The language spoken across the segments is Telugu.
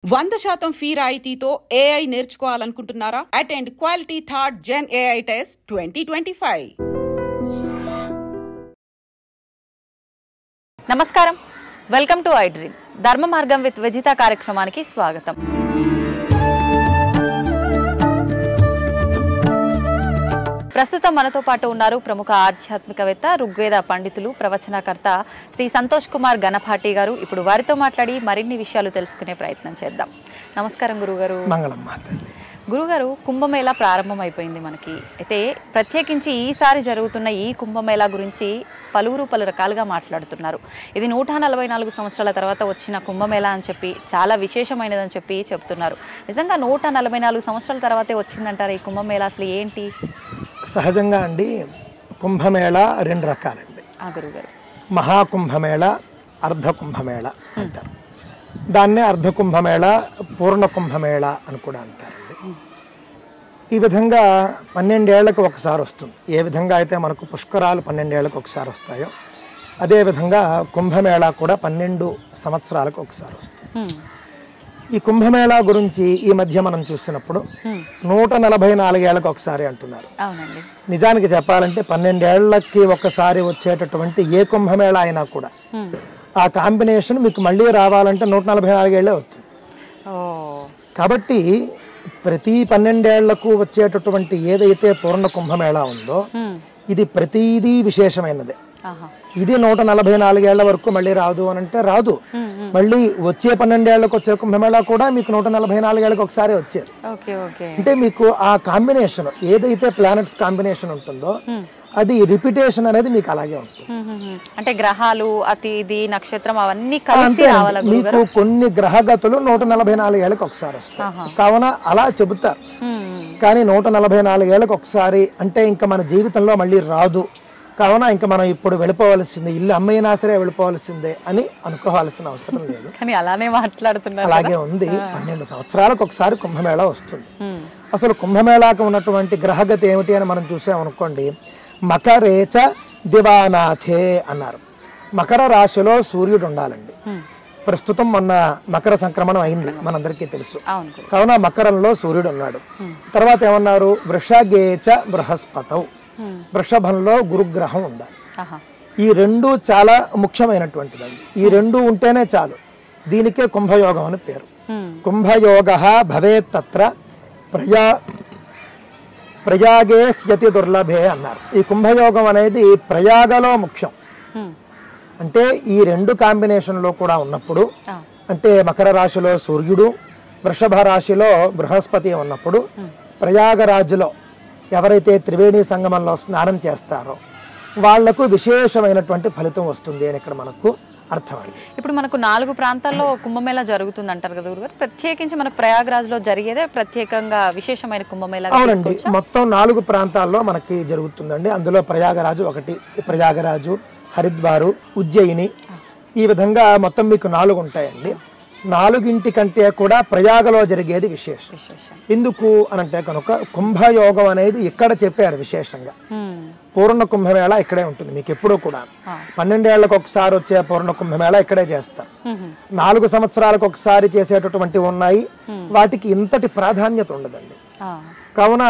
100% ఫీ రాయితీతో ఏఐ నేర్చుకోవాలనుకుంటున్నారా? Attend quality third gen AI test 2025. నమస్కారం, వెల్కమ్ టు ఐ డ్రీమ్. ధర్మ మార్గం విత్ విజిత కార్యక్రమానికి స్వాగతం. ప్రస్తుతం మనతో పాటు ఉన్నారు ప్రముఖ ఆధ్యాత్మికవేత్త, ఋగ్వేద పండితులు, ప్రవచనకర్త శ్రీ సంతోష్ కుమార్ గణపాటి గారు. ఇప్పుడు వారితో మాట్లాడి మరిన్ని విషయాలు తెలుసుకునే ప్రయత్నం చేద్దాం. నమస్కారం గురుగారు. గురుగారు, కుంభమేళా ప్రారంభమైపోయింది మనకి. అయితే ప్రత్యేకించి ఈసారి జరుగుతున్న ఈ కుంభమేళా గురించి పలువురు పలు రకాలుగా మాట్లాడుతున్నారు. ఇది 144 సంవత్సరాల తర్వాత వచ్చిన కుంభమేళా అని చెప్పి, చాలా విశేషమైనదని చెప్పి చెప్తున్నారు. నిజంగా 144 సంవత్సరాల తర్వాతే వచ్చిందంటారు ఈ కుంభమేళా? అసలు ఏంటి? సహజంగా అండి, కుంభమేళా రెండు రకాలండి. గురుగారు, మహాకుంభమేళ, అర్ధ కుంభమేళ అంటారు. దాన్నే అర్ధ కుంభమేళ, పూర్ణ కుంభమేళ అని కూడా అంటారండి. ఈ విధంగా 12 ఏళ్లకు ఒకసారి వస్తుంది. ఏ విధంగా అయితే మనకు పుష్కరాలు 12 ఏళ్లకు ఒకసారి వస్తాయో, అదేవిధంగా కుంభమేళా కూడా 12 సంవత్సరాలకు ఒకసారి వస్తుంది. ఈ కుంభమేళా గురించి ఈ మధ్య మనం చూసినప్పుడు 144 ఏళ్లకు ఒకసారి అంటున్నారు. నిజానికి చెప్పాలంటే 12 ఏళ్లకి ఒకసారి వచ్చేటటువంటి ఏ కుంభమేళా అయినా కూడా ఆ కాంబినేషన్ మీకు మళ్ళీ రావాలంటే 144 ఏళ్లే అవుతుంది. కాబట్టి ప్రతి 12 ఏళ్లకు వచ్చేటటువంటి ఏదైతే పూర్ణ కుంభమేళా ఉందో ఇది ప్రతిదీ విశేషమైనదే. ఇది 144 ఏళ్ల వరకు మళ్ళీ రాదు అని అంటే రాదు. మళ్ళీ వచ్చే 12 ఏళ్లకు వచ్చే కుంభమేళా కూడా మీకు 144 ఏళ్ళకి ఒకసారి వచ్చేది. అంటే మీకు ఆ కాంబినేషన్ ఏదైతే ప్లానెట్స్ కాంబినేషన్ ఉంటుందో అది రిపిటేషన్ అనేది మీకు అలాగే ఉంటుంది. అంటే గ్రహాలు, అతిథి, నక్షత్రం అవన్నీ కలిసి రావాలి. మీకు కొన్ని గ్రహగతులు 144 ఏళ్ళకి ఒకసారి వస్తాయి. కావున అలా చెబుతారు. కానీ 144 ఏళ్ళకి ఒకసారి అంటే ఇంకా మన జీవితంలో మళ్ళీ రాదు. కావున ఇంకా మనం ఇప్పుడు వెళ్ళిపోవాల్సిందే, ఇల్లు అమ్మైనా సరే వెళ్ళిపోవాల్సిందే అని అనుకోవాల్సిన అవసరం లేదు. అలానే మాట్లాడుతున్నారు. అలాగే ఉంది. 12 సంవత్సరాలకు ఒకసారి కుంభమేళా వస్తుంది. అసలు కుంభమేళాకు ఉన్నటువంటి గ్రహగతి ఏమిటి అని మనం చూసామనుకోండి, మకరేచ దివానాథే అన్నారు. మకర రాశిలో సూర్యుడు ఉండాలండి. ప్రస్తుతం మొన్న మకర సంక్రమణం అయింది, మనందరికీ తెలుసు. కావున మకరంలో సూర్యుడు ఉన్నాడు. తర్వాత ఏమన్నారు, వృషగేచ బృహస్పతౌ, వృషభంలో గురుగ్రహం ఉండాలి. ఈ రెండు చాలా ముఖ్యమైనటువంటిదండి. ఈ రెండు ఉంటేనే చాలు. దీనికే కుంభయోగం అని పేరు. కుంభయోగ భవేత్ తత్ర ప్రయాగే హ్యతి దుర్లభే అన్నారు. ఈ కుంభయోగం అనేది ప్రయాగలో ముఖ్యం. అంటే ఈ రెండు కాంబినేషన్లో కూడా ఉన్నప్పుడు, అంటే మకర రాశిలో సూర్యుడు, వృషభ రాశిలో బృహస్పతి ఉన్నప్పుడు, ప్రయాగరాజులో ఎవరైతే త్రివేణి సంగమంలో స్నానం చేస్తారో వాళ్లకు విశేషమైనటువంటి ఫలితం వస్తుంది అని ఇక్కడ మనకు అర్థం అండి. ఇప్పుడు మనకు 4 ప్రాంతాల్లో కుంభమేళా జరుగుతుంది అంటారు కదా గురుగారు. ప్రత్యేకించి మనకు ప్రయాగరాజ్లో జరిగేదే ప్రత్యేకంగా విశేషమైన కుంభమేళా. అవునండి, మొత్తం 4 ప్రాంతాల్లో మనకి జరుగుతుందండి. అందులో ప్రయాగరాజు ఒకటి, ప్రయాగరాజు, హరిద్వారు, ఉజ్జయిని, ఈ విధంగా మొత్తం మీకు 4 ఉంటాయండి. 4 కంటే కూడా ప్రయాగలో జరిగేది విశేషం. ఎందుకు అనంటే కనుక కుంభయోగం అనేది ఇక్కడ చెప్పారు విశేషంగా. పూర్ణ కుంభమేళా ఇక్కడే ఉంటుంది మీకు ఎప్పుడూ కూడా. 12 ఏళ్లకు ఒకసారి వచ్చే పూర్ణ కుంభమేళా ఇక్కడే చేస్తారు. 4 సంవత్సరాలకు ఒకసారి చేసేటటువంటి ఉన్నాయి, వాటికి ఇంతటి ప్రాధాన్యత ఉండదండి. కావున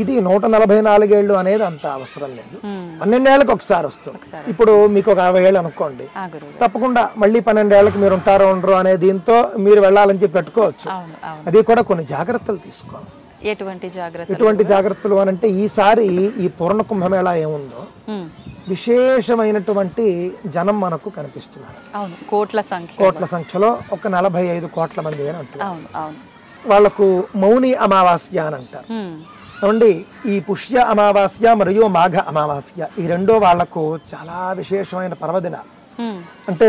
ఇది 144 ఏళ్ళు అనేది అంత అవసరం లేదు. 12 ఏళ్ళకి ఒకసారి వస్తుంది. ఇప్పుడు మీకు ఒక 50 ఏళ్ళు అనుకోండి, తప్పకుండా మళ్ళీ 12 ఏళ్ళకి మీరు ఉంటారో ఉండరు అనే దీంతో మీరు వెళ్ళాలని చెప్పి పెట్టుకోవచ్చు. అది కూడా కొన్ని జాగ్రత్తలు తీసుకోవాలి. ఎటువంటి జాగ్రత్తలు అని అంటే, ఈసారి ఈ పూర్ణ కుంభమేళా ఏముందో విశేషమైనటువంటి జనం మనకు కనిపిస్తున్నారు. కోట్ల సంఖ్యలో ఒక 45 కోట్ల మంది అని అంటున్నారు. వాళ్లకు మౌని అమావాస్య అని అంటారు. అండి, ఈ పుష్య అమావాస్య మరియు మాఘ అమావాస్య ఈ రెండో వాళ్లకు చాలా విశేషమైన పర్వదినాలు, అంటే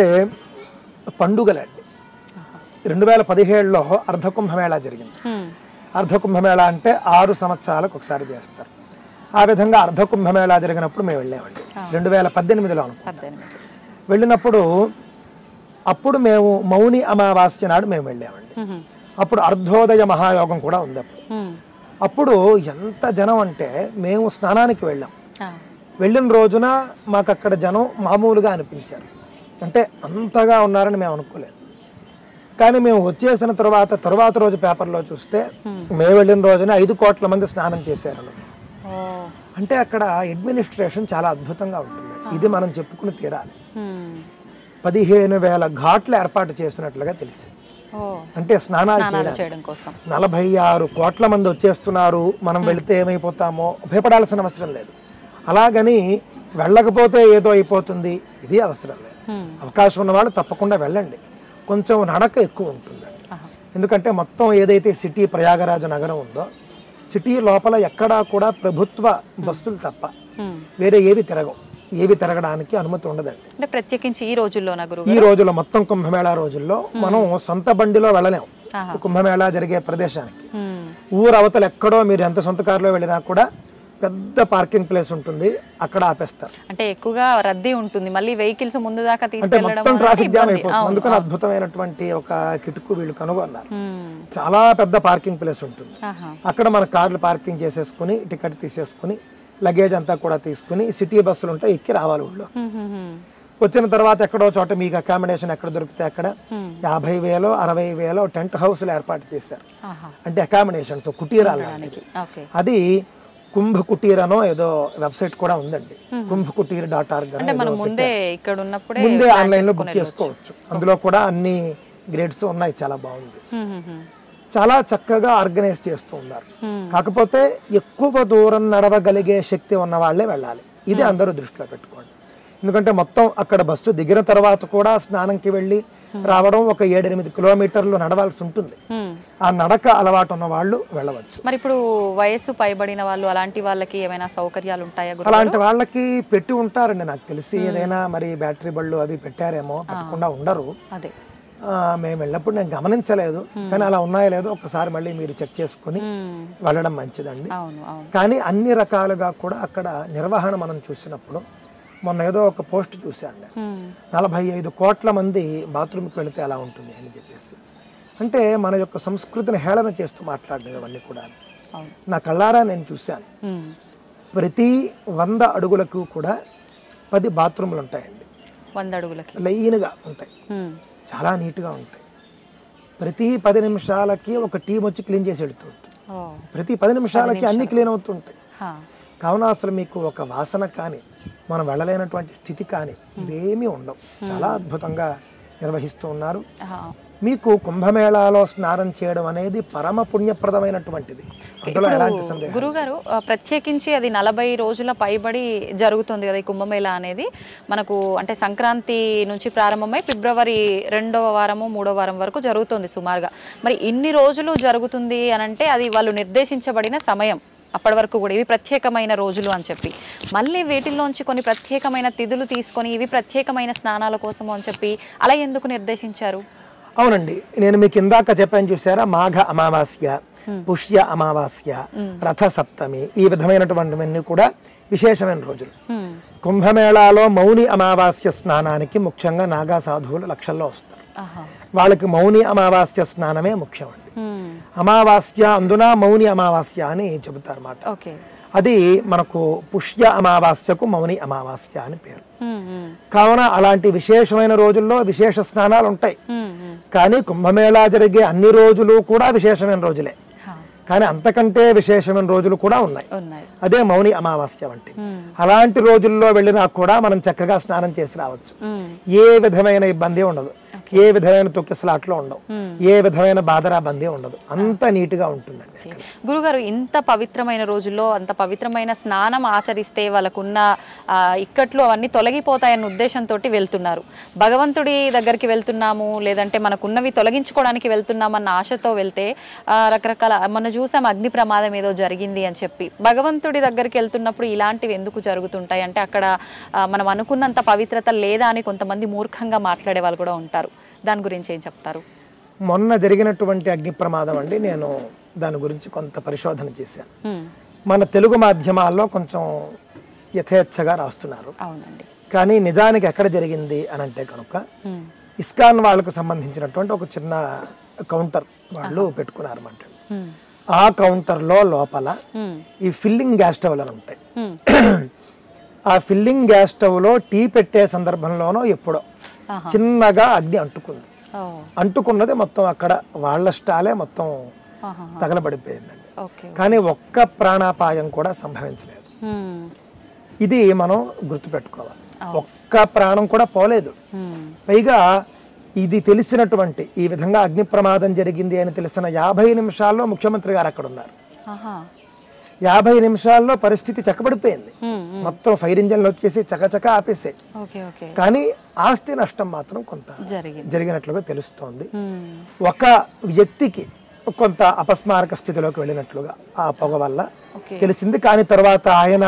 పండుగలండి. 2017లో అర్ధ కుంభమేళా జరిగింది. అర్ధ కుంభమేళా అంటే 6 సంవత్సరాలకు ఒకసారి చేస్తారు. ఆ విధంగా అర్ధ కుంభమేళా జరిగినప్పుడు మేము వెళ్ళామండి 2018లో అనుకుంటాం. వెళ్ళినప్పుడు అప్పుడు మేము మౌని అమావాస్య నాడు మేము వెళ్ళామండి. అప్పుడు అర్ధోదయ మహాయోగం కూడా ఉంది. అప్పుడు ఎంత జనం అంటే, మేము స్నానానికి వెళ్ళాం. వెళ్ళిన రోజున మాకు అక్కడ జనం మామూలుగా అనిపించారు. అంటే అంతగా ఉన్నారని మేము అనుకోలేదు. కానీ మేము వచ్చేసిన తర్వాత రోజు పేపర్లో చూస్తే మేము వెళ్ళిన రోజున 5 కోట్ల మంది స్నానం చేశారు. అంటే అక్కడ అడ్మినిస్ట్రేషన్ చాలా అద్భుతంగా ఉంటుంది. ఇది మనం చెప్పుకుని తీరాలి. 15,000 ఘాట్లు ఏర్పాటు చేసినట్లుగా తెలిసి, అంటే స్నానాలు చేయడం కోసం 46 కోట్ల మంది వచ్చేస్తున్నారు. మనం వెళితే ఏమైపోతామో భయపడాల్సిన అవసరం లేదు. అలాగని వెళ్ళకపోతే ఏదో అయిపోతుంది, ఇది అవసరం లేదు. అవకాశం ఉన్న వాళ్ళు తప్పకుండా వెళ్ళండి. కొంచెం నడక ఎక్కువ ఉంటుందండి. ఎందుకంటే మొత్తం ఏదైతే సిటీ ప్రయాగరాజ నగరం ఉందో, సిటీ లోపల ఎక్కడా కూడా ప్రభుత్వ బస్సులు తప్ప వేరే ఏవి తిరగడానికి అనుమతి ఉండదండి. అంటే ప్రత్యేకించి ఈ రోజుల్లో మొత్తం కుంభమేళా రోజుల్లో మనం సొంత బండిలో వెళ్ళలేము కుంభమేళా జరిగే ప్రదేశానికి. ఊరు అవతల ఎక్కడో మీరు ఎంత సొంత కారులో వెళ్ళినా కూడా పెద్ద పార్కింగ్ ప్లేస్ ఉంటుంది, అక్కడ ఆపేస్తారు. అంటే ఎక్కువగా రద్దీ ఉంటుంది, మళ్ళీ వెహికల్స్ ముందు దాకా అంటే మొత్తం ట్రాఫిక్ జామ్ అయిపోతుంది. అందుకని అద్భుతమైనటువంటి ఒక కిటుకు వీళ్ళు కనుగొన్నారు. చాలా పెద్ద పార్కింగ్ ప్లేస్ ఉంటుంది. అక్కడ మన కార్లు పార్కింగ్ చేసేసుకుని టికెట్ తీసేసుకుని లగేజ్ అంతా కూడా తీసుకుని సిటీ బస్సులు ఉంటాయి, ఎక్కి రావాలి ఊళ్ళో. వచ్చిన తర్వాత ఎక్కడో చోట మీకు అకామిడేషన్ ఎక్కడ దొరికితే అక్కడ 50,000 60,000 టెంట్ హౌస్లు ఏర్పాటు చేశారు. అంటే అకామిడేషన్స్, కుటీరాలు. అది కుంభ కుటీర్ అనో ఏదో వెబ్సైట్ కూడా ఉందండి, కుంభకుటీర్.org. ముందే ఆన్లైన్ లో బుక్ చేసుకోవచ్చు. అందులో కూడా అన్ని గ్రేడ్స్ ఉన్నాయి, చాలా బాగుంది. చాలా చక్కగా ఆర్గనైజ్ చేస్తూ ఉన్నారు. కాకపోతే ఎక్కువ దూరం నడవగలిగే శక్తి ఉన్న వాళ్ళే వెళ్ళాలి. ఇది అందరూ దృష్టిలో పెట్టుకోండి. ఎందుకంటే మొత్తం అక్కడ బస్సు దిగిన తర్వాత కూడా స్నానంకి వెళ్ళి రావడం ఒక 7-8 కిలోమీటర్లు నడవాల్సి ఉంటుంది. ఆ నడక అలవాటు ఉన్న వాళ్ళు వెళ్ళవచ్చు. మరి ఇప్పుడు వయస్సు పైబడిన వాళ్ళు అలాంటి వాళ్ళకి ఏమైనా సౌకర్యాలు ఉంటాయా? అలాంటి వాళ్ళకి పెట్టి ఉంటారండి నాకు తెలిసి. ఏదైనా మరి బ్యాటరీ బళ్ళు అవి పెట్టారేమో, పెట్టకుండా ఉండరు. మేము వెళ్ళినప్పుడు నేను గమనించలేదు, కానీ అలా ఉన్నాయో లేదో ఒకసారి మళ్ళీ మీరు చెక్ చేసుకుని వెళ్ళడం మంచిదండి. కానీ అన్ని రకాలుగా కూడా అక్కడ నిర్వహణ మనం చూసినప్పుడు, మొన్న ఏదో ఒక పోస్ట్ చూశాను, 45 కోట్ల మంది బాత్రూమ్కి వెళితే ఎలా ఉంటుంది అని చెప్పేసి. అంటే మన యొక్క సంస్కృతిని హేళన చేస్తూ మాట్లాడడం ఇవన్నీ కూడా నా కళ్ళారా నేను చూశాను. ప్రతి 100 అడుగులకు కూడా 10 బాత్రూమ్లు ఉంటాయండి. 100 అడుగులకి లైన్గా ఉంటాయి, చాలా నీట్గా ఉంటాయి. ప్రతి 10 నిమిషాలకి ఒక టీం వచ్చి క్లీన్ చేసి వెళుతుంటుంది. ప్రతి 10 నిమిషాలకి అన్ని క్లీన్ అవుతుంటాయి. కావున అసలు మీకు ఒక వాసన కానీ, మనం వెళ్ళలేనటువంటి స్థితి కానీ ఇవేమీ ఉండవు. చాలా అద్భుతంగా నిర్వహిస్తూ ఉన్నారు. మీకు కుంభమేళాలో స్నానం చేయడం అనేది పరమ పుణ్యప్రదమైనటువంటిది, అందులో ఎలాంటి సందేహం. గురుగారు, ప్రత్యేకించి అది 40 రోజుల పైబడి జరుగుతుంది కదా ఈ కుంభమేళా అనేది. మనకు అంటే సంక్రాంతి నుంచి ప్రారంభమై ఫిబ్రవరి 2వ వారము 3వ వారం వరకు జరుగుతుంది సుమారుగా. మరి ఇన్ని రోజులు జరుగుతుంది అని అంటే అది వాళ్ళు నిర్దేశించబడిన సమయం. అప్పటి వరకు కూడా ఇవి ప్రత్యేకమైన రోజులు అని చెప్పి, మళ్ళీ వీటిల్లోంచి కొన్ని ప్రత్యేకమైన తిథులు తీసుకొని ఇవి ప్రత్యేకమైన స్నానాల కోసము అని చెప్పి అలా ఎందుకు నిర్దేశించారు? అవునండి, నేను మీకు ఇందాక చెప్పాను చూసారా, మాఘ అమావాస్య, పుష్య అమావాస్య, రథ సప్తమి, ఈ విధమైనటువంటివన్నీ కూడా విశేషమైన రోజులు. కుంభమేళాలో మౌని అమావాస్య స్నానానికి ముఖ్యంగా నాగా సాధువులు లక్షల్లో వస్తారు. వాళ్ళకి మౌని అమావాస్య స్నానమే ముఖ్యం అండి. అమావాస్య అందున మౌని అమావాస్య అని చెబుతారు అన్నమాట. అది మనకు పుష్య అమావాస్యకు మౌని అమావాస్య అని పేరు. కావున అలాంటి విశేషమైన రోజుల్లో విశేష స్నానాలు ఉంటాయి. కానీ కుంభమేళా జరిగే అన్ని రోజులు కూడా విశేషమైన రోజులే, కానీ అంతకంటే విశేషమైన రోజులు కూడా ఉన్నాయి. అదే మౌని అమావాస్య వంటి. అలాంటి రోజుల్లో వెళ్ళినా కూడా మనం చక్కగా స్నానం చేసి రావచ్చు. ఏ విధమైన ఇబ్బంది ఉండదు, ఏ విధమైన తొక్కిసలాట్లు ఉండవు, ఏ విధమైన బాధరాబందీ ఉండదు, అంత నీట్గా ఉంటుందండి. గురుగారు, ఇంత పవిత్రమైన రోజుల్లో అంత పవిత్రమైన స్నానం ఆచరిస్తే వాళ్ళకున్న ఇక్కట్లు అవన్నీ తొలగిపోతాయన్న ఉద్దేశంతో వెళ్తున్నారు. భగవంతుడి దగ్గరికి వెళ్తున్నాము, లేదంటే మనకున్నవి తొలగించుకోవడానికి వెళ్తున్నామన్న ఆశతో వెళ్తే రకరకాల మనం చూసాం అగ్ని ప్రమాదం ఏదో జరిగింది అని చెప్పి. భగవంతుడి దగ్గరికి వెళ్తున్నప్పుడు ఇలాంటివి ఎందుకు జరుగుతుంటాయి అంటే అక్కడ మనం అనుకున్నంత పవిత్రత లేదా అని కొంతమంది మూర్ఖంగా మాట్లాడే వాళ్ళు కూడా ఉంటారు. దాని గురించి ఏం చెప్తారు? మొన్న జరిగినటువంటి అగ్ని ప్రమాదం అండి, నేను దాని గురించి కొంత పరిశోధన చేశాను. మన తెలుగు మాధ్యమాల్లో కొంచెం యథేచ్ఛగా రాస్తున్నారు. కానీ నిజానికి ఎక్కడ జరిగింది అని అంటే కనుక ఇస్కాన్ వాళ్ళకు సంబంధించినటువంటి ఒక చిన్న కౌంటర్ వాళ్ళు పెట్టుకున్నారు అన్నమాట. ఆ కౌంటర్లో లోపల ఈ ఫిల్లింగ్ గ్యాస్ స్టవ్లు అని ఉంటాయి. ఆ ఫిల్లింగ్ గ్యాస్ స్టవ్ లో టీ పెట్టే సందర్భంలోనో ఎప్పుడో చిన్నగా అగ్ని అంటుకుంది. ఓ, అంటుకున్నది మొత్తం అక్కడ వాళ్ళ స్టాలే మొత్తం ఆహా. తగలబడిపోయిందండి. ఓకే. కానీ ఒక్క ప్రాణాపాయం కూడా సంభవించలేదు. మ్మ్. ఇది మనం గుర్తుపెట్టుకోవాలి. ఒక్క ప్రాణం కూడా పోలేదు. మ్మ్. పైగా ఇది తెలిసినటువంటి ఈ విధంగా అగ్ని ప్రమాదం జరిగింది అని తెలిసిన 50 నిమిషాల్లో ముఖ్యమంత్రి గారు అక్కడ ఉన్నారు. ఆహా. 50 నిమిషాల్లో పరిస్థితి చక్కబడిపోయింది. మ్మ్. మొత్తం ఫైర్ ఇంజన్లు వచ్చేసి చకచక ఆపేసాయి. Okay okay. కానీ ఆస్తి నష్టం మాత్రం కొంత జరిగింది. జరిగినట్లుగా తెలుస్తోంది. మ్మ్. ఒక వ్యక్తికి కొంత అపస్మారక స్థితిలోకి వెళ్ళినట్లుగా ఆ పొగ వల్ల ఓకే. తెలిసింది. కానీ తర్వాత ఆయన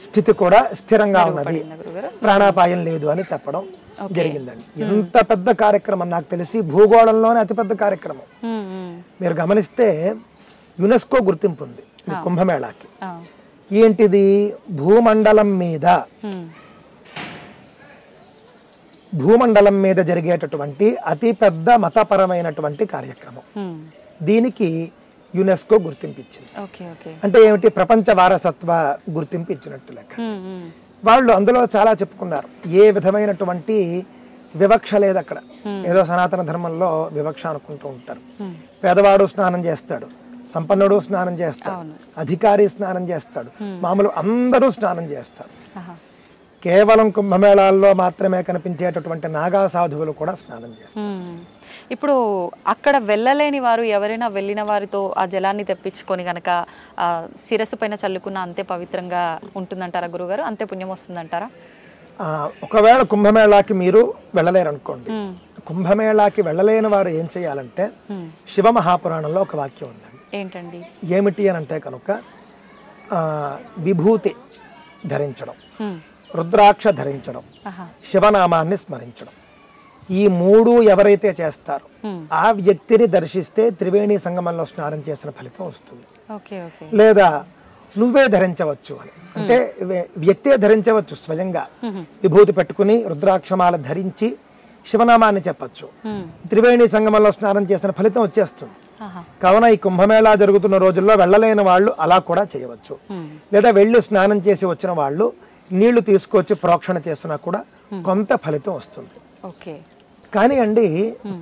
స్థితి కూడా స్థిరంగా ఉన్నది, గురుగారు. ప్రాణాపాయం లేదు అని చెప్పడం జరిగిందండి. ఎంత పెద్ద కార్యక్రమం, నాకు తెలిసి భూగోళంలోనే అతిపెద్ద కార్యక్రమం. మ్మ్. మ్మ్. మీరు గమనిస్తే యునెస్కో గుర్తింపు ఉంది ఈ కుంభమేళాకి. ఆ. ఏంటిది? భూమండలం మీద భూమండలం మీద జరిగేటటువంటి అతిపెద్ద మతపరమైనటువంటి కార్యక్రమం. మ్మ్. దీనికి యునెస్కో గుర్తింపు ఇచ్చింది. Okay okay. అంటే ఏమిటి? ప్రపంచ వారసత్వ గుర్తింపు ఇచ్చినట్టు లెక్క. మ్మ్. మ్మ్. వాళ్ళు అందులో చాలా చెప్పుకున్నారు. ఏ విధమైనటువంటి వివక్ష లేదు అక్కడ. ఏదో సనాతన ధర్మంలో వివక్ష అనుకుంటూ ఉంటారు. పేదవాడు స్నానం చేస్తాడు, సంపన్నుడు స్నానం చేస్తాడు, అధికారి స్నానం చేస్తాడు, మామూలు అందరూ స్నానం చేస్తారు. ఆహా. కేవలం కుంభమేళాల్లో మాత్రమే కనిపించేటటువంటి నాగా సాధువులు కూడా స్నానం చేస్తారు. మ్మ్. ఇప్పుడు అక్కడ వెళ్ళలేని వారు ఎవరైనా వెళ్ళిన వారితో ఆ జలాన్ని తెప్పించుకొని గనక శిరస్సు పైన చల్లుకున్న అంతే పవిత్రంగా ఉంటుందంటారా గురుగారు? అంతే పుణ్యం వస్తుందంటారా? ఒకవేళ కుంభమేళాకి మీరు వెళ్ళలేరు అనుకోండి, కుంభమేళాకి వెళ్ళలేని వారు ఏం చేయాలంటే, శివ మహాపురాణంలో ఒక వాక్యం ఉందండి. ఏంటండి? ఏమిటి అని అంటే కనుక విభూతి ధరించడం, రుద్రాక్ష ధరించడం, శివనామాన్ని స్మరించడం, ఈ 3 ఎవరైతే చేస్తారో ఆ వ్యక్తిని దర్శిస్తే త్రివేణి సంగమంలో స్నానం చేసిన ఫలితం వస్తుంది. Okay okay. లేదా నువ్వే ధరించవచ్చు అని అంటే వ్యక్తే ధరించవచ్చు. స్వయంగా విభూతి పెట్టుకుని రుద్రాక్షమాల ధరించి శివనామాన్ని చెప్పచ్చు. త్రివేణి సంగమంలో స్నానం చేసిన ఫలితం వచ్చేస్తుంది. కావున ఈ కుంభమేళా జరుగుతున్న రోజుల్లో వెళ్ళలేని వాళ్ళు అలా కూడా చేయవచ్చు. లేదా వెళ్ళి స్నానం చేసి వచ్చిన వాళ్ళు నీళ్లు తీసుకొచ్చి ప్రోక్షణ చేసినా కూడా కొంత ఫలితం వస్తుంది. ఓకే. కానీ అండి,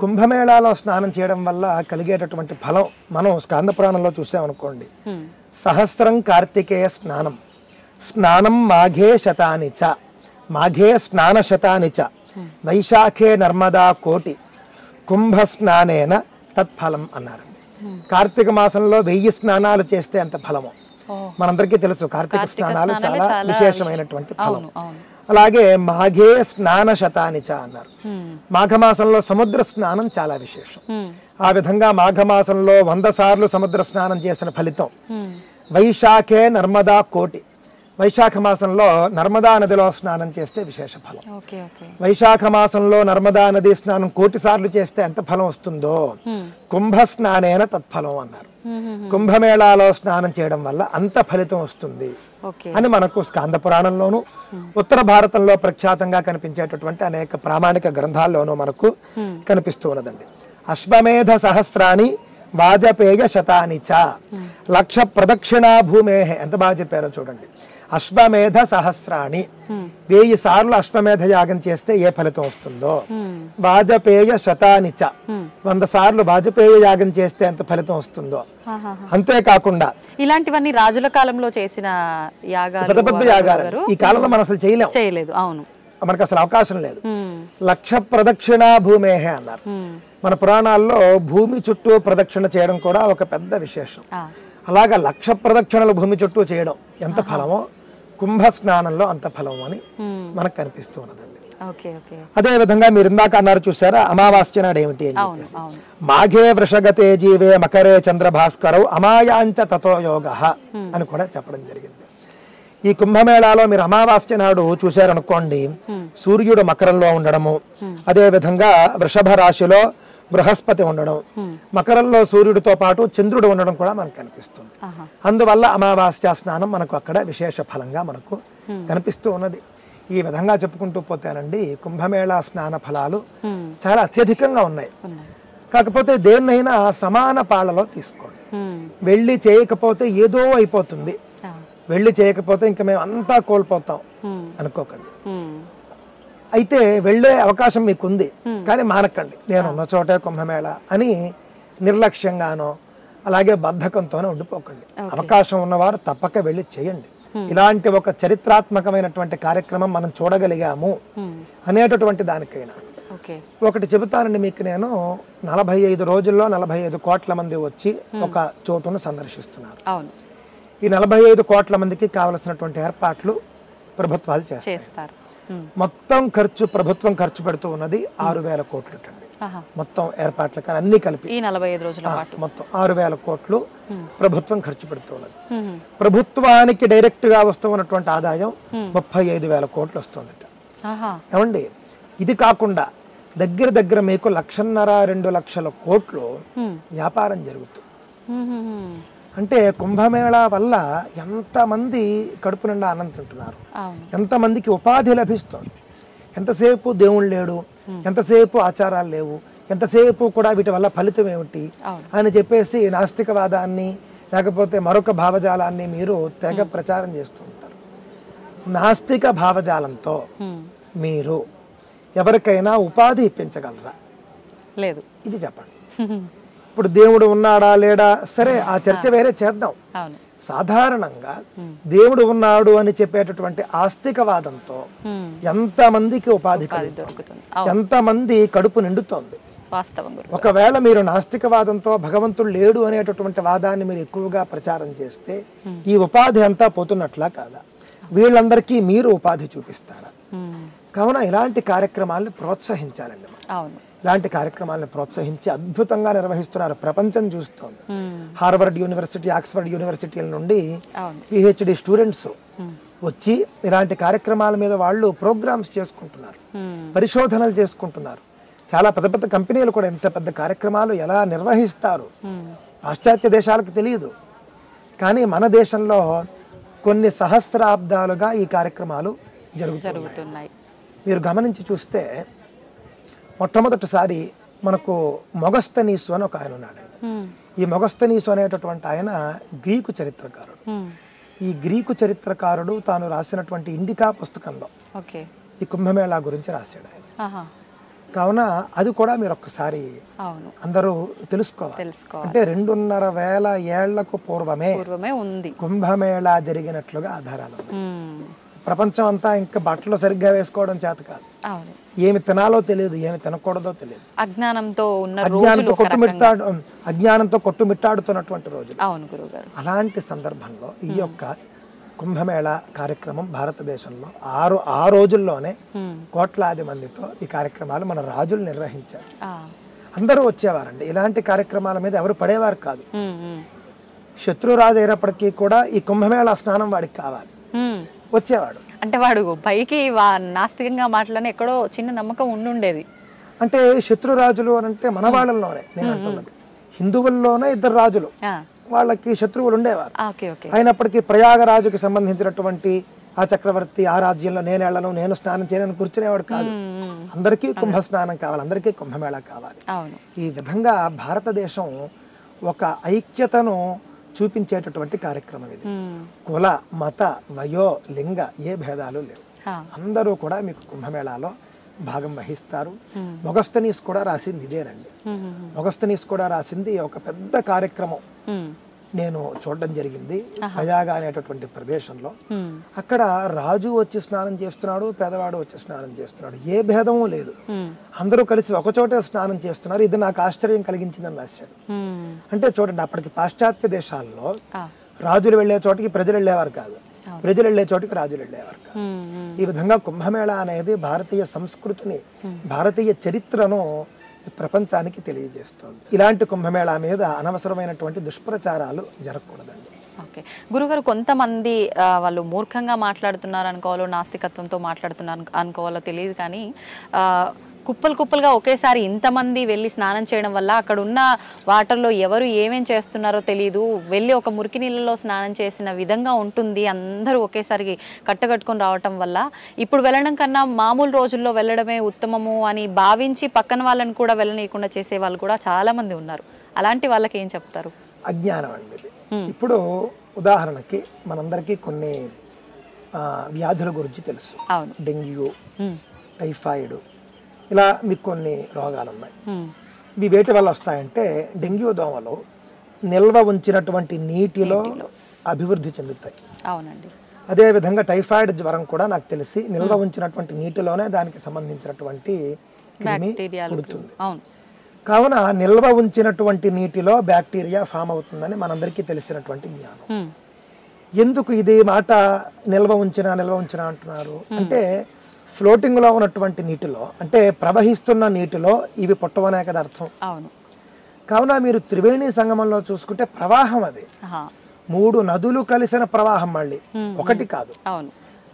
కుంభమేళాలో స్నానం చేయడం వల్ల కలిగేటటువంటి ఫలం మనం స్కాంద పురాణంలో చూసామనుకోండి. సహస్రం కార్తికేయ స్నానం, స్నానం మాఘే శతాని చ, మాఘే స్నాన శతాని చ, వైశాఖే నర్మదా కోటి, కుంభ స్నానేన తత్ఫలం అన్నారండి. కార్తీక మాసంలో 1000 స్నానాలు చేస్తే ఎంత ఫలమో మనందరికీ తెలుసు. కార్తీక స్నానాలు చాలా విశేషమైనటువంటి ఫలం. అలాగే మాఘే స్నాన శతానిచ అన్నారు. మాఘమాసంలో సముద్ర స్నానం చాలా విశేషం. ఆ విధంగా మాఘమాసంలో 100 సార్లు సముద్ర స్నానం చేసిన ఫలితం. వైశాఖే నర్మదా కోటి, వైశాఖ మాసంలో నర్మదా నదిలో స్నానం చేస్తే విశేష ఫలం. వైశాఖ మాసంలో నర్మదా నది స్నానం 1,000 సార్లు చేస్తే ఎంత ఫలం వస్తుందో కుంభ స్నానేన తత్ఫలం అన్నారు. కుంభమేళాలో స్నానం చేయడం వల్ల అంత ఫలితం వస్తుంది అని మనకు స్కాంద పురాణంలోను, ఉత్తర భారతంలో ప్రఖ్యాతంగా కనిపించేటటువంటి అనేక ప్రామాణిక గ్రంథాల్లోనూ మనకు కనిపిస్తూ ఉన్నదండి. అశ్వమేధ సహస్రాణి వాజపేయ శతాని చ, 1,00,000 ప్రదక్షిణా భూమే. ఎంత బాగా చెప్పారో చూడండి. అశ్వమేధ సహస్రాణి, 1000 సార్లు అశ్వమేధ యాగం చేస్తే ఏ ఫలితం వస్తుందో, వాజపేయ శతాని చ, 100 సార్లు వాజపేయ యాగం చేస్తే ఎంత ఫలితం వస్తుందో. అంతేకాకుండా ఇలాంటివన్నీ రాజుల కాలంలో చేసిన యాగాలు, పెద్ద పెద్ద యాగాలు ఈ కాలంలో మనం అసలు చేయలేదు. అవును, మనకు అసలు అవకాశం లేదు. 1,00,000 ప్రదక్షిణా భూమేహే అన్నారు. మన పురాణాల్లో భూమి చుట్టూ ప్రదక్షిణ చేయడం కూడా ఒక పెద్ద విశేషం. అలాగా 1,00,000 ప్రదక్షిణలు భూమి చుట్టూ చేయడం ఎంత ఫలమో కుంభ స్నానంలో అంత ఫలం అని మనకు కనిపిస్తూ ఉన్నదండి. అదే విధంగా మీరు ఇందాక అన్నారు చూసారా, అమావాస్య నాడు ఏమిటి అని చెప్పేసి. మాఘే వృషగతే జీవే మకరే చంద్రభాస్కరౌ అమాయాంచ తతో యోగః అని కూడా చెప్పడం జరిగింది. ఈ కుంభమేళాలో మీరు అమావాస్య నాడు చూశారనుకోండి, సూర్యుడు మకరంలో ఉండడము, అదే విధంగా వృషభ రాశిలో బృహస్పతి ఉండడం, మకరంలో సూర్యుడితో పాటు చంద్రుడు ఉండడం కూడా మనకు కనిపిస్తుంది. అందువల్ల అమావాస్య స్నానం మనకు అక్కడ విశేష ఫలంగా మనకు కనిపిస్తూ ఉన్నది. ఈ విధంగా చెప్పుకుంటూ పోతేనండి కుంభమేళా స్నాన ఫలాలు చాలా అత్యధికంగా ఉన్నాయి. కాకపోతే దేన్నైనా సమాన పాళ్ళలో తీసుకోండి. వెళ్ళి చేయకపోతే ఏదో అయిపోతుంది, వెళ్ళి చేయకపోతే ఇంకా మేము అంతా కోల్పోతాం అనుకోకండి. అయితే వెళ్ళే అవకాశం మీకు ఉంది, కానీ మానకండి. నేను ఉన్న చోటే కుంభమేళ అని నిర్లక్ష్యంగానో అలాగే బద్ధకంతోనే ఉండిపోకండి. అవకాశం ఉన్నవారు తప్పక వెళ్ళి చేయండి. ఇలాంటి ఒక చరిత్రాత్మకమైనటువంటి కార్యక్రమం మనం చూడగలిగాము అనేటటువంటి దానికైనా ఒకటి చెబుతానండి మీకు. నేను 45 రోజుల్లో 45 కోట్ల మంది వచ్చి ఒక చోటును సందర్శిస్తున్నారు. ఈ 45 కోట్ల మందికి కావలసినటువంటి ఏర్పాట్లు ప్రభుత్వాలు చేస్తారు. మొత్తం ఖర్చు ప్రభుత్వం ఖర్చు పెడుతూ ఉన్నది 6,000 కోట్లు అండి. మొత్తం ఏర్పాట్ల కానీ అన్ని కలిపి 45 రోజుల పాటు మొత్తం 6,000 కోట్లు ప్రభుత్వం ఖర్చు పెడుతూ ఉన్నది. ప్రభుత్వానికి డైరెక్ట్ గా వస్తూ ఉన్నటువంటి ఆదాయం 35,000 కోట్లు వస్తుందట. ఏమండి, ఇది కాకుండా దగ్గర దగ్గర మీకు 1,50,000 2 లక్షల కోట్లు వ్యాపారం జరుగుతుంది. అంటే కుంభమేళా వల్ల ఎంతమంది కడుపు నిండా అన్నం తింటున్నారు, ఎంతమందికి ఉపాధి లభిస్తుంది. ఎంతసేపు దేవుడు లేడు, ఎంతసేపు ఆచారాలు లేవు, ఎంతసేపు కూడా వీటి వల్ల ఫలితం ఏమిటి అని చెప్పేసి నాస్తికవాదాన్ని లేకపోతే మరొక భావజాలాన్ని మీరు తెగ ప్రచారం చేస్తూ ఉంటారు. నాస్తిక భావజాలంతో మీరు ఎవరికైనా ఉపాధి ఇప్పించగలరా? లేదు. ఇది చెప్పండి. ఇప్పుడు దేవుడు ఉన్నాడా లేడా సరే, ఆ చర్చ వేరే చేద్దాం. సాధారణంగా దేవుడు ఉన్నాడు అని చెప్పేటటువంటి ఆస్తికవాదంతో ఎంతమందికి ఉపాధి కలుగుతుంది, ఎంతమంది కడుపు నిండుతోంది. ఒకవేళ మీరు నాస్తికవాదంతో భగవంతుడు లేడు అనేటటువంటి వాదాన్ని మీరు ఎక్కువగా ప్రచారం చేస్తే ఈ ఉపాధి అంతా పోతున్నట్లా కాదా? వీళ్ళందరికీ మీరు ఉపాధి చూపిస్తారా? కావున ఇలాంటి కార్యక్రమాలను ప్రోత్సహించాలండి. ఇలాంటి కార్యక్రమాలను ప్రోత్సహించి అద్భుతంగా నిర్వహిస్తున్నారు. ప్రపంచం చూస్తోంది. హార్వర్డ్ యూనివర్సిటీ, ఆక్స్ఫర్డ్ యూనివర్సిటీల నుండి పిహెచ్డి స్టూడెంట్స్ వచ్చి ఇలాంటి కార్యక్రమాల మీద వాళ్ళు ప్రోగ్రామ్స్ చేసుకుంటున్నారు, పరిశోధనలు చేసుకుంటున్నారు. చాలా పెద్ద పెద్ద కంపెనీలు కూడా ఇంత పెద్ద కార్యక్రమాలు ఎలా నిర్వహిస్తారు పాశ్చాత్య దేశాలకు తెలియదు. కానీ మన దేశంలో కొన్ని సహస్రాబ్దాలుగా ఈ కార్యక్రమాలు జరుగుతున్నాయి. మీరు గమనించి చూస్తే మొట్టమొదటిసారి మనకు మొగస్తనీసు అని ఒక ఆయన ఉన్నాడు. ఈ మొగస్తనీసు అనేటటువంటి ఆయన గ్రీకు చరిత్రకారుడు. ఈ గ్రీకు చరిత్రకారుడు తాను రాసినటువంటి ఇండికా పుస్తకంలో ఈ కుంభమేళా గురించి రాశాడు ఆయన. కావున అది కూడా మీరు ఒక్కసారి అందరూ తెలుసుకోవాలి. అంటే 2,500 ఏళ్లకు పూర్వమే కుంభమేళా జరిగినట్లుగా ఆధారాలు. ప్రపంచం అంతా ఇంకా బట్టలు సరిగ్గా వేసుకోవడం చేత కాదు, ఏమి తినాలో తెలియదు, ఏమి తినకూడదో తెలియదు, అజ్ఞానంతో కొట్టుమిట్టాడుతున్నటువంటి రోజులు. అలాంటి సందర్భంలో ఈ యొక్క కుంభమేళా కార్యక్రమం భారతదేశంలో ఆ రోజుల్లోనే కోట్లాది మందితో ఈ కార్యక్రమాలు మన రాజులు నిర్వహించారు. అందరూ వచ్చేవారండి. ఇలాంటి కార్యక్రమాల మీద ఎవరు పడేవారు కాదు. శత్రురాజు అయినప్పటికీ కూడా ఈ కుంభమేళా స్నానం వాడికి కావాలి, వచ్చేవాడు. అంటే వాడు పైకి నాస్తికంగా మాటలని ఎక్కడో చిన్న నమ్మకం ఉండుండేది. అంటే శత్రురాజులు అని అంటే మన వాళ్ళలోనే నేను అంటున్నది, హిందువుల్లోనే 2 రాజులు వాళ్ళకి శత్రువులు ఉండేవారు. అయినప్పటికీ ప్రయాగరాజుకి సంబంధించినటువంటి ఆ చక్రవర్తి ఆ రాజ్యంలో నేను వెళ్ళను, నేను స్నానం చేయను కూర్చునేవాడు కాదు. అందరికీ కుంభ స్నానం కావాలి, అందరికీ కుంభమేళా కావాలి. ఈ విధంగా భారతదేశం ఒక ఐక్యతను చూపించేటటువంటి కార్యక్రమం ఇది. కుల, మత, వయో, లింగ ఏ భేదాలు లేవు. అందరూ కూడా మీకు కుంభమేళాలో భాగం వహిస్తారు. మొగస్తనీస్ కూడా రాసింది ఇదేనండి. మొగస్తనీస్ కూడా రాసింది ఒక పెద్ద కార్యక్రమం నేను చూడడం జరిగింది ప్రయాగ అనేటటువంటి ప్రదేశంలో. అక్కడ రాజు వచ్చి స్నానం చేస్తున్నాడు, పేదవాడు వచ్చి స్నానం చేస్తున్నాడు, ఏ భేదము లేదు, అందరూ కలిసి ఒకచోటే స్నానం చేస్తున్నారు. ఇది నాకు ఆశ్చర్యం కలిగించిందని రాశాడు. అంటే చూడండి, అప్పటికి పాశ్చాత్య దేశాల్లో రాజులు వెళ్లే చోటికి ప్రజలు వెళ్ళేవారు కాదు, ప్రజలు వెళ్లే చోటికి రాజులు వెళ్ళేవారు కాదు. ఈ విధంగా కుంభమేళా అనేది భారతీయ సంస్కృతిని, భారతీయ చరిత్రను ప్రపంచానికి తెలియజేస్తుంది. ఇలాంటి కుంభమేళా మీద అనవసరమైనటువంటి దుష్ప్రచారాలు జరగకూడదండి. ఓకే గురుగారు, కొంతమంది వాళ్ళు మూర్ఖంగా మాట్లాడుతున్నారు అనుకోవాలో, నాస్తికత్వంతో మాట్లాడుతున్నారు అనుకోవాలో తెలియదు, కానీ కుప్పలు కుప్పలుగా ఒకేసారి ఇంతమంది వెళ్ళి స్నానం చేయడం వల్ల అక్కడ ఉన్న వాటర్లో ఎవరు ఏమేం చేస్తున్నారో తెలియదు. వెళ్ళి ఒక మురికి నీళ్ళలో స్నానం చేసిన విధంగా ఉంటుంది. అందరూ ఒకేసారి కట్టగట్టుకొని రావటం వల్ల ఇప్పుడు వెళ్ళడం కన్నా మామూలు రోజుల్లో వెళ్ళడమే ఉత్తమము అని భావించి పక్కన వాళ్ళని కూడా వెళ్ళనీయకుండా చేసే వాళ్ళు కూడా చాలా మంది ఉన్నారు. అలాంటి వాళ్ళకి ఏం చెప్తారు? అజ్ఞానం అండి. ఇప్పుడు ఉదాహరణకి మనందరికీ కొన్ని వ్యాధుల గురించి తెలుసు. డెంగ్యూ, టైఫాయిడ్, ఇలా మీకు కొన్ని రోగాలు ఉన్నాయి. ఇవి వేటి వల్ల వస్తాయంటే డెంగ్యూ దోమలు నిల్వ ఉంచినటువంటి నీటిలో అభివృద్ధి చెందుతాయి. అవునండి. అదేవిధంగా టైఫాయిడ్ జ్వరం కూడా నాకు తెలిసి నిల్వ ఉంచినటువంటి నీటిలోనే దానికి సంబంధించినటువంటి క్రిమి పుడుతుంది. కావున నిల్వ ఉంచినటువంటి నీటిలో బ్యాక్టీరియా ఫామ్ అవుతుందని మనందరికీ తెలిసినటువంటి జ్ఞానం. ఎందుకు ఇది మాట నిల్వ ఉంచిన అంటున్నారు అంటే ఫ్లోటింగ్లో ఉన్నటువంటి నీటిలో, అంటే ప్రవహిస్తున్న నీటిలో ఇవి పుట్టవనే కదా అర్థం. కావున మీరు త్రివేణి సంగమంలో చూసుకుంటే ప్రవాహం అది 3 నదులు కలిసిన ప్రవాహం, మళ్ళీ ఒకటి కాదు.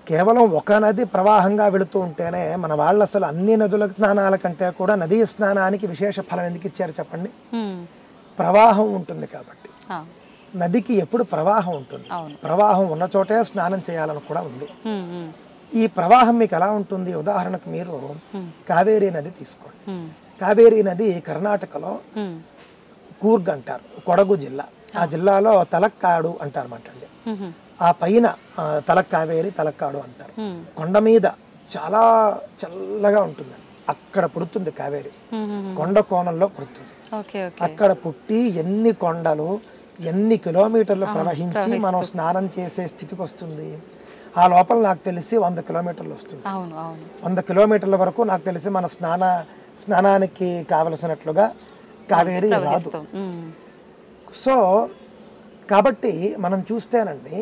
కేవలం ఒక నది ప్రవాహంగా వెళుతూ ఉంటేనే మన వాళ్ళు అసలు అన్ని నదుల స్నానాల కంటే కూడా నదీ స్నానానికి విశేష ఫలం ఎందుకు ఇచ్చారు చెప్పండి? ప్రవాహం ఉంటుంది కాబట్టి. నదికి ఎప్పుడు ప్రవాహం ఉంటుంది, ప్రవాహం ఉన్న చోటే స్నానం చేయాలని కూడా ఉంది. ఈ ప్రవాహం మీకు ఎలా ఉంటుంది? ఉదాహరణకు మీరు కావేరీ నది తీసుకోండి. కావేరీ నది కర్ణాటకలో కూర్గ్ అంటారు, కొడగు జిల్లా. ఆ జిల్లాలో తలక్కాడు అంటారన్నమాట అండి. ఆ పైన తలక్కావేరి, తలక్కాడు అంటారు. కొండ మీద చాలా చల్లగా ఉంటుంది, అక్కడ పుడుతుంది కావేరి. కొండ కోణంలో పుడుతుంది. అక్కడ పుట్టి ఎన్ని కొండలు, ఎన్ని కిలోమీటర్లు ప్రవహించి మనం స్నానం చేసే స్థితికి వస్తుంది. ఆ లోపల నాకు తెలిసి 100 కిలోమీటర్లు వస్తుంది. 100 కిలోమీటర్ల వరకు నాకు తెలిసి మన స్నానానికి కావలసినట్లుగా కావేరి రాదు. సో కాబట్టి మనం చూస్తేనండి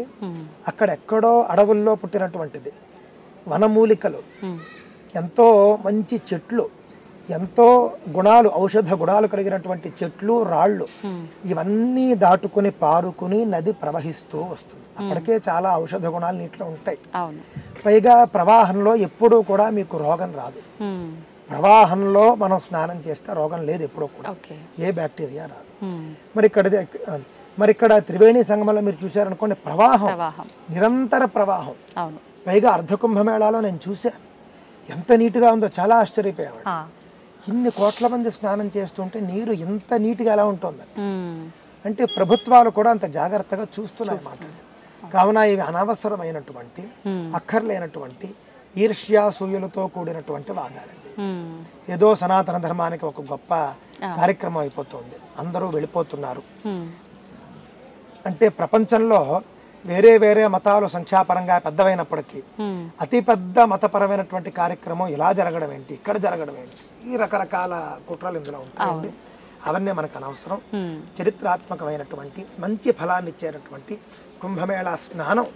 అక్కడెక్కడో అడవుల్లో పుట్టినటువంటిది, వనమూలికలు, ఎంతో మంచి చెట్లు, ఎంతో గుణాలు, ఔషధ గుణాలు కలిగినటువంటి చెట్లు, రాళ్ళు, ఇవన్నీ దాటుకుని పారుకుని నది ప్రవహిస్తూ వస్తుంది. అప్పటికే చాలా ఔషధ గుణాలు నీటిలో ఉంటాయి. పైగా ప్రవాహంలో ఎప్పుడూ కూడా మీకు రోగం రాదు. ప్రవాహంలో మనం స్నానం చేస్తే రోగం లేదు ఎప్పుడూ కూడా, ఏ బ్యాక్టీరియా రాదు. మరి ఇక్కడ త్రివేణి సంగమంలో మీరు చూసారనుకోండి, ప్రవాహం, నిరంతర ప్రవాహం. పైగా అర్ధకుంభమేళాలో నేను చూశాను, ఎంత నీట్గా ఉందో, చాలా ఆశ్చర్యపోయాడు. ఇన్ని కోట్ల మంది స్నానం చేస్తుంటే నీరు ఎంత నీట్గా ఎలా ఉంటుంది అంటే ప్రభుత్వాలు కూడా అంత జాగ్రత్తగా చూస్తున్నాయి మాట. కావున ఇవి అనవసరమైనటువంటి, అక్కర్లేనటువంటి ఈర్ష్యాసూయులతో కూడినటువంటి వాదాలండి. ఏదో సనాతన ధర్మానికి ఒక గొప్ప కార్యక్రమం అయిపోతుంది, అందరూ వెళ్ళిపోతున్నారు అంటే ప్రపంచంలో వేరే వేరే మతాలు సంఖ్యాపరంగా పెద్దవైనప్పటికీ అతి పెద్ద మతపరమైనటువంటి కార్యక్రమం ఇలా జరగడం ఏంటి, ఇక్కడ జరగడం ఏంటి, ఈ రకరకాల కుట్రలు ఇందులో ఉంటాయండి. అవన్నీ మనకు అనవసరం. చరిత్రాత్మకమైనటువంటి మంచి ఫలాన్ని ఇచ్చేటటువంటి కుంభమేళా స్నానం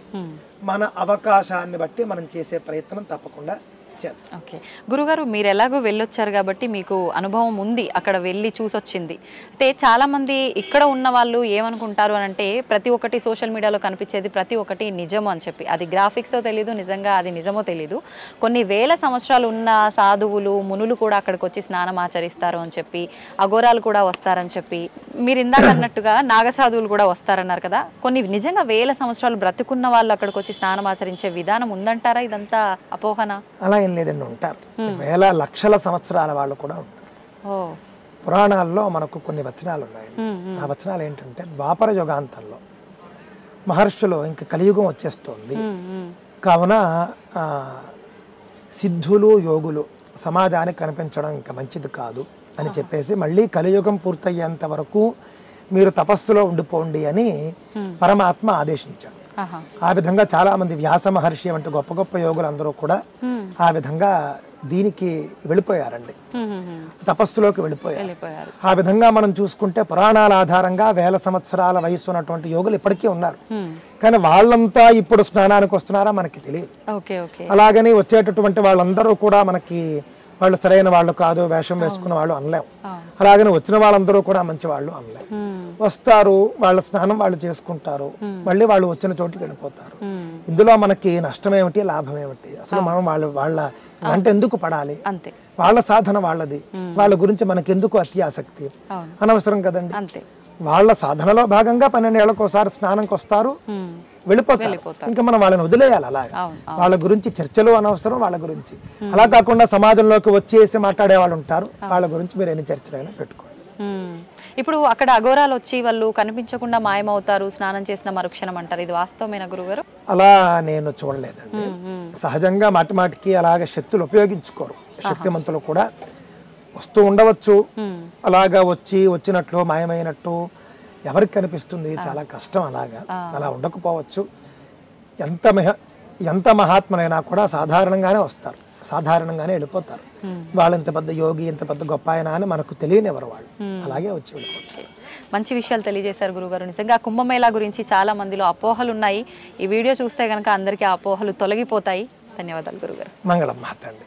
మన అవకాశాన్ని బట్టి మనం చేసే ప్రయత్నం తప్పకుండా చేద్దాం. ఓకే గురుగారు, మీరు ఎలాగో వెళ్ళొచ్చారు కాబట్టి మీకు అనుభవం ఉంది, అక్కడ వెళ్ళి చూసొచ్చింది. అయితే చాలామంది ఇక్కడ ఉన్న వాళ్ళు ఏమనుకుంటారు అని అంటే, ప్రతి ఒక్కటి సోషల్ మీడియాలో కనిపించేది ప్రతి ఒక్కటి నిజమో అని చెప్పి. అది గ్రాఫిక్సో తెలీదు, నిజంగా అది నిజమో తెలీదు. కొన్ని వేల సంవత్సరాలు ఉన్న సాధువులు, మునులు కూడా అక్కడికి వచ్చి స్నానం ఆచరిస్తారు అని చెప్పి, అఘోరాలు కూడా వస్తారని చెప్పి, మీరు ఇందాక అన్నట్టుగా నాగసాధువులు కూడా వస్తారన్నారు కదా. కొన్ని నిజంగా వేల సంవత్సరాలు బ్రతుకున్న వాళ్ళు అక్కడికి వచ్చి స్నానం ఆచరించే విధానం ఉందంటారా? ఇదంతా అపోహన? అలా ఏం లేదండి, ఉంటారు. వేల లక్షల సంవత్సరాల వాళ్ళు కూడా ఉంటారు. పురాణాల్లో మనకు కొన్ని వచనాలు ఉన్నాయి. ఆ వచనాలు ఏంటంటే, ద్వాపర యుగాంతంలో మహర్షులు ఇంకా కలియుగం వచ్చేస్తోంది కావున సిద్ధులు, యోగులు సమాజానికి కనిపించడం ఇంకా మంచిది కాదు అని చెప్పేసి, మళ్ళీ కలియుగం పూర్తయ్యేంత వరకు మీరు తపస్సులో ఉండిపోండి అని పరమాత్మ ఆదేశించాడు. ఆ విధంగా చాలా మంది వ్యాస మహర్షి వంటి గొప్ప గొప్ప యోగులు అందరూ కూడా ఆ విధంగా దీనికి వెళ్ళిపోయారండి, తపస్సులోకి వెళ్ళిపోయారు. ఆ విధంగా మనం చూసుకుంటే పురాణాల ఆధారంగా వేల సంవత్సరాల వయసు ఉన్నటువంటి యోగులు ఇప్పటికీ ఉన్నారు. కానీ వాళ్ళంతా ఇప్పుడు స్నానానికి వస్తున్నారా మనకి తెలియదు. అలాగని వచ్చేటటువంటి వాళ్ళందరూ కూడా మనకి వాళ్ళు సరైన వాళ్ళు కాదు, వేషం వేసుకున్న వాళ్ళు అనలేం. అలాగని వచ్చిన వాళ్ళందరూ కూడా మంచి వాళ్ళు అనలేం. వస్తారు, వాళ్ళ స్నానం వాళ్ళు చేసుకుంటారు, మళ్ళీ వాళ్ళు వచ్చిన చోటుకి వెళ్ళిపోతారు. ఇందులో మనకి నష్టం ఏమిటి, లాభం ఏమిటి? అసలు మనం వాళ్ళ వెంట ఎందుకు పడాలి? వాళ్ళ సాధన వాళ్ళది, వాళ్ళ గురించి మనకి ఎందుకు అత్యాసక్తి? అనవసరం కదండి. వాళ్ళ సాధనలో భాగంగా 12 ఏళ్లకు ఒకసారి స్నానంకి వస్తారు, వెళ్ళిపోతారు. ఇంకా మనం వాళ్ళని వదిలేయాలి. అలాగే వాళ్ళ గురించి చర్చలు అనవసరం. వాళ్ళ గురించి అలా కాకుండా సమాజంలోకి వచ్చేసి మాట్లాడే వాళ్ళు ఉంటారు, వాళ్ళ గురించి మీరు ఎన్ని చర్చలైనా పెట్టుకోండి. ఇప్పుడు అక్కడ అఘోరాలు వచ్చి వాళ్ళు కనిపించకుండా మాయమవుతారు, స్నానం చేసిన మరుక్షణం అంటారు, ఇది వాస్తవమేనా గురుగారు? అలా నేను చూడలేదండి. సహజంగా మాటిమాటికి అలాగ శక్తులు ఉపయోగించుకోరు. శక్తిమంతులు కూడా వస్తూ ఉండవచ్చు, అలాగా వచ్చినట్లు మాయమైనట్టు ఎవరికి కనిపిస్తుంది? చాలా కష్టం. అలా ఉండకపోవచ్చు. ఎంత మహాత్ములైనా కూడా సాధారణంగానే వస్తారు, సాధారణంగానే వెళ్ళిపోతారు. వాళ్ళు ఇంత పెద్ద యోగి, ఇంత పెద్ద గొప్ప ఆయన అని మనకు తెలియనివ్వరు. వాళ్ళు అలాగే వచ్చి వెళ్ళిపోతారు. మంచి విషయాలు తెలియజేశారు గురుగారు. నిజంగా కుంభమేళా గురించి చాలా మందిలో అపోహలు ఉన్నాయి. ఈ వీడియో చూస్తే కనుక అందరికీ ఆ అపోహలు తొలగిపోతాయి. ధన్యవాదాలు గురుగారు. మంగళం మాతండి.